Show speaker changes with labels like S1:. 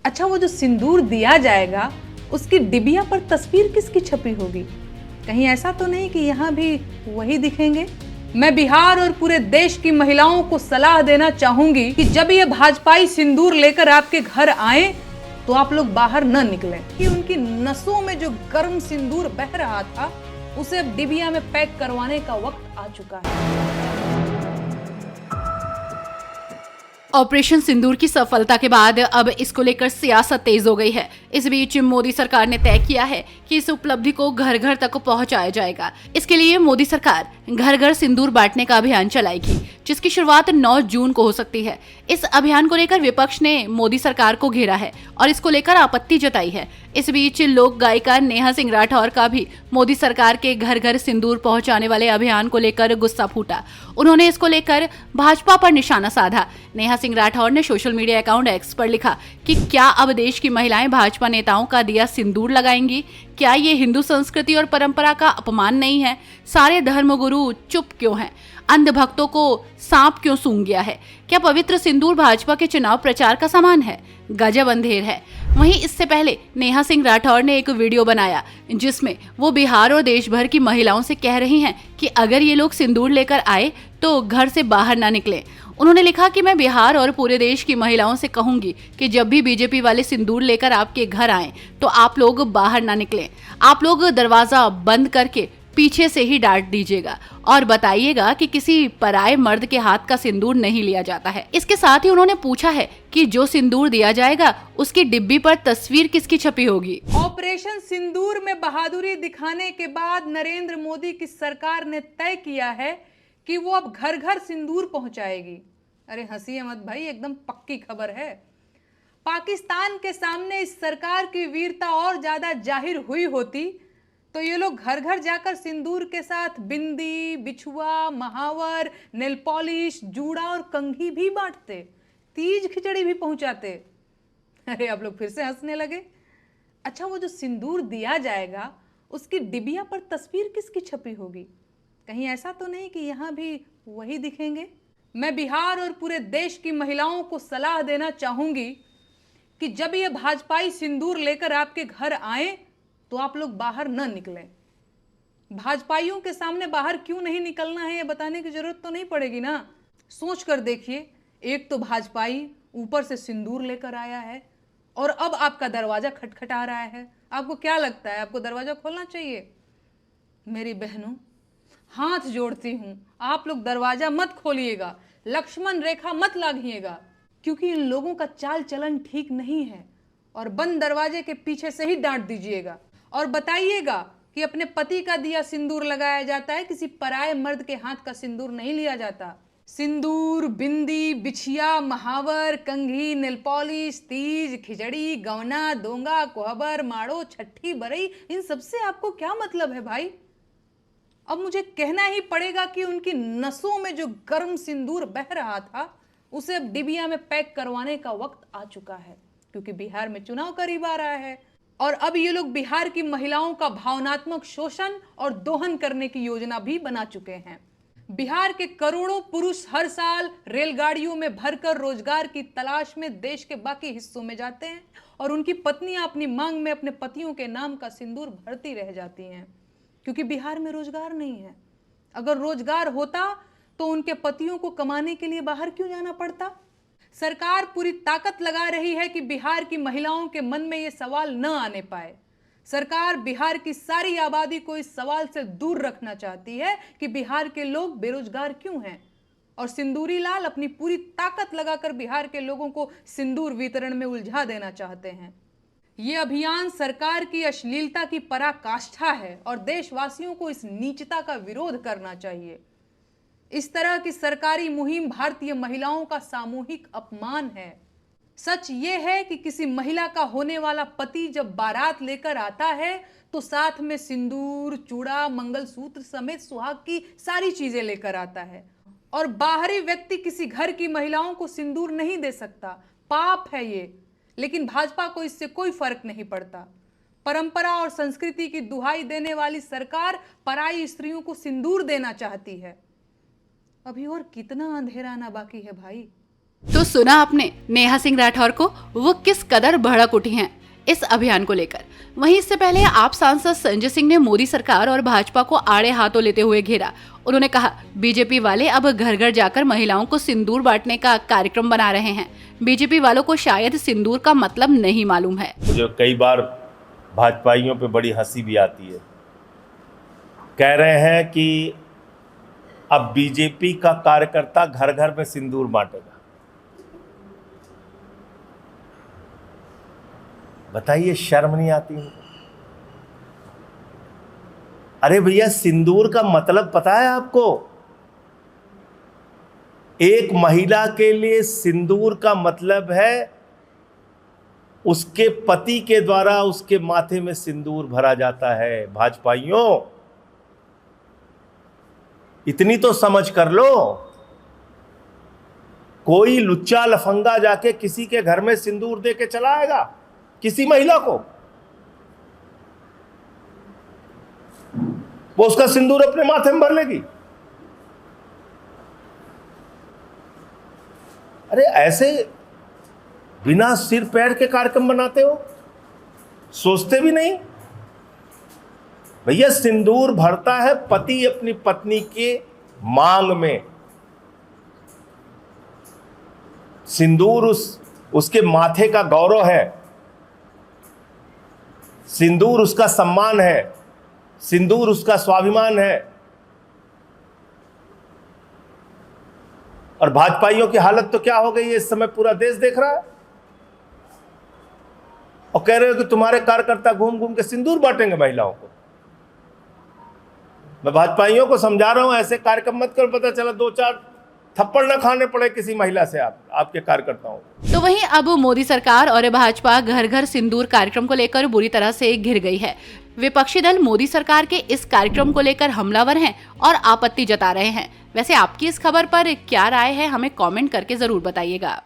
S1: अच्छा, वो जो सिंदूर दिया जाएगा उसकी डिबिया पर तस्वीर किसकी छपी होगी? कहीं ऐसा तो नहीं कि यहाँ भी वही दिखेंगे? मैं बिहार और पूरे देश की महिलाओं को सलाह देना चाहूंगी कि जब ये भाजपाई सिंदूर लेकर आपके घर आए तो आप लोग बाहर न निकलें, कि उनकी नसों में जो गर्म सिंदूर बह रहा था उसे अब डिबिया में पैक करवाने का वक्त आ चुका है।
S2: ऑपरेशन सिंदूर की सफलता के बाद अब इसको लेकर सियासत तेज हो गई है। इस बीच मोदी सरकार ने तय किया है कि इस उपलब्धि को घर घर तक पहुंचाया जाएगा। इसके लिए मोदी सरकार घर घर सिंदूर बांटने का अभियान चलाएगी, जिसकी शुरुआत 9 जून को हो सकती है। इस अभियान को लेकर विपक्ष ने मोदी सरकार को घेरा है और इसको लेकर आपत्ति जताई है। इस बीच लोक गायिका नेहा सिंह राठौर का भी मोदी सरकार के घर घर सिंदूर पहुंचाने वाले अभियान को लेकर गुस्सा फूटा। उन्होंने इसको लेकर भाजपा पर निशाना साधा। नेहा सिंह राठौर ने सोशल मीडिया अकाउंट एक्स पर लिखा कि क्या अब देश की महिलाएं भाजपा नेताओं का दिया सिंदूर लगाएंगी? क्या ये हिंदू संस्कृति और परंपरा का अपमान नहीं है? सारे धर्मगुरु चुप क्यों हैं? अंध भक्तों को सांप क्यों सूंघ गया है? क्या पवित्र सिंदूर भाजपा के चुनाव प्रचार का सामान है? गजब अंधेर है। वहीं इससे पहले नेहा सिंह राठौर ने एक वीडियो बनाया जिसमें वो बिहार और देश भर की महिलाओं से कह रही हैं कि अगर ये लोग सिंदूर लेकर आए तो घर से बाहर ना निकलें। उन्होंने लिखा कि मैं बिहार और पूरे देश की महिलाओं से कहूंगी कि जब भी बीजेपी वाले सिंदूर लेकर आपके घर आएं तो आप लोग बाहर ना निकलें। आप लोग दरवाजा बंद करके पीछे से ही डांट दीजिएगा और बताइएगा कि किसी पराये मर्द के हाथ का सिंदूर नहीं लिया जाता है। इसके साथ ही उन्होंने पूछा है कि जो सिंदूर दिया जाएगा उसकी डिब्बी पर तस्वीर किसकी छपी होगी।
S1: ऑपरेशन सिंदूर में बहादुरी दिखाने के बाद नरेंद्र मोदी की सरकार ने तय किया है कि वो अब घर घर सिंदूर पहुंचाएगी। अरे हंसिए मत भाई, एकदम पक्की खबर है। पाकिस्तान के सामने इस सरकार की वीरता और ज्यादा जाहिर हुई होती तो ये लोग घर घर जाकर सिंदूर के साथ बिंदी, बिछुआ, महावर, नेल पॉलिश, जूड़ा और कंघी भी बांटते, तीज खिचड़ी भी पहुंचाते। अरे आप लोग फिर से हंसने लगे। अच्छा, वो जो सिंदूर दिया जाएगा उसकी डिबिया पर तस्वीर किसकी छपी होगी? कहीं ऐसा तो नहीं कि यहाँ भी वही दिखेंगे? मैं बिहार और पूरे देश की महिलाओं को सलाह देना चाहूंगी कि जब ये भाजपाई सिंदूर लेकर आपके घर आए तो आप लोग बाहर न निकलें। भाजपाइयों के सामने बाहर क्यों नहीं निकलना है ये बताने की जरूरत तो नहीं पड़ेगी ना। सोच कर देखिए, एक तो भाजपाई ऊपर से सिंदूर लेकर आया है और अब आपका दरवाजा खटखटा रहा है। आपको क्या लगता है, आपको दरवाजा खोलना चाहिए? मेरी बहनों, हाथ जोड़ती हूं, आप लोग दरवाजा मत खोलिएगा, लक्ष्मण रेखा मत लागिएगा, क्योंकि इन लोगों का चाल चलन ठीक नहीं है। और बंद दरवाजे के पीछे से ही डांट दीजिएगा और बताइएगा कि अपने पति का दिया सिंदूर लगाया जाता है, किसी पराये मर्द के हाथ का सिंदूर नहीं लिया जाता। सिंदूर, बिंदी, बिछिया, महावर, कंघी, नेल पॉलिश, तीज, खिचड़ी, गवना, दोंगा, कोहबर, माड़ो, छठी, बरई, इन सबसे आपको क्या मतलब है भाई? अब मुझे कहना ही पड़ेगा कि उनकी नसों में जो गर्म सिंदूर बह रहा था उसे अब डिबिया में पैक करवाने का वक्त आ चुका है, क्योंकि बिहार में चुनाव करीब आ रहा है और अब ये लोग बिहार की महिलाओं का भावनात्मक शोषण और दोहन करने की योजना भी बना चुके हैं। बिहार के करोड़ों पुरुष हर साल रेलगाड़ियों में भरकर रोजगार की तलाश में देश के बाकी हिस्सों में जाते हैं और उनकी पत्नियां अपनी मांग में अपने पतियों के नाम का सिंदूर भरती रह जाती हैं, क्योंकि बिहार में रोजगार नहीं है। अगर रोजगार होता तो उनके पतियों को कमाने के लिए बाहर क्यों जाना पड़ता? सरकार पूरी ताकत लगा रही है कि बिहार की महिलाओं के मन में यह सवाल न आने पाए। सरकार बिहार की सारी आबादी को इस सवाल से दूर रखना चाहती है कि बिहार के लोग बेरोजगार क्यों हैं, और सिंदूरी लाल अपनी पूरी ताकत लगाकर बिहार के लोगों को सिंदूर वितरण में उलझा देना चाहते हैं। ये अभियान सरकार की अश्लीलता की पराकाष्ठा है और देशवासियों को इस नीचता का विरोध करना चाहिए। इस तरह की सरकारी मुहिम भारतीय महिलाओं का सामूहिक अपमान है। सच ये है कि किसी महिला का होने वाला पति जब बारात लेकर आता है तो साथ में सिंदूर, चूड़ा, मंगलसूत्र समेत सुहाग की सारी चीजें लेकर आता है, और बाहरी व्यक्ति किसी घर की महिलाओं को सिंदूर नहीं दे सकता। पाप है ये, लेकिन भाजपा को इससे कोई फर्क नहीं पड़ता। परंपरा और संस्कृति की दुहाई देने वाली सरकार पराई स्त्रियों को सिंदूर देना चाहती है। अभी और कितना अंधेरा आना बाकी है भाई?
S2: तो सुना आपने नेहा सिंह राठौर को, वो किस कदर भड़क उठी हैं इस अभियान को लेकर। वहीं इससे पहले आप सांसद संजय सिंह ने मोदी सरकार और भाजपा को आड़े हाथों लेते हुए घेरा। उन्होंने कहा, बीजेपी वाले अब घर घर जाकर महिलाओं को सिंदूर बांटने का कार्यक्रम बना रहे हैं। बीजेपी वालों को शायद सिंदूर का मतलब नहीं मालूम है।
S3: मुझे कई बार भाजपाइयों पे बड़ी हंसी भी आती है। कह रहे हैं कि अब बीजेपी का कार्यकर्ता घर घर में सिंदूर बांटेगा। बताइए, शर्म नहीं आती उनको? अरे भैया, सिंदूर का मतलब पता है आपको? एक महिला के लिए सिंदूर का मतलब है उसके पति के द्वारा उसके माथे में सिंदूर भरा जाता है। भाजपाइयों, इतनी तो समझ कर लो। कोई लुच्चा लफंगा जाके किसी के घर में सिंदूर दे के चला आएगा किसी महिला को? वो उसका सिंदूर अपने माथे में भर लेगी? अरे ऐसे बिना सिर पैर के कार्यक्रम बनाते हो, सोचते भी नहीं। भैया, सिंदूर भरता है पति अपनी पत्नी के मांग में। सिंदूर उसके माथे का गौरव है, सिंदूर उसका सम्मान है, सिंदूर उसका स्वाभिमान है। और भाजपाइयों की हालत तो क्या हो गई है इस समय, पूरा देश देख रहा है। और कह रहे हो कि तुम्हारे कार्यकर्ता घूम घूम के सिंदूर बांटेंगे महिलाओं को। मैं भाजपाइयों को समझा रहा हूं, ऐसे कार्यक्रम मत करो, पता चला 2-4 थप्पड़ न खाने पड़े किसी महिला से आपके कार्यकर्ताओं को।
S2: तो वहीं अब मोदी सरकार और भाजपा घर घर सिंदूर कार्यक्रम को लेकर बुरी तरह से घिर गई है। विपक्षी दल मोदी सरकार के इस कार्यक्रम को लेकर हमलावर हैं और आपत्ति जता रहे हैं। वैसे आपकी इस खबर पर क्या राय है, हमें कमेंट करके जरूर बताइएगा।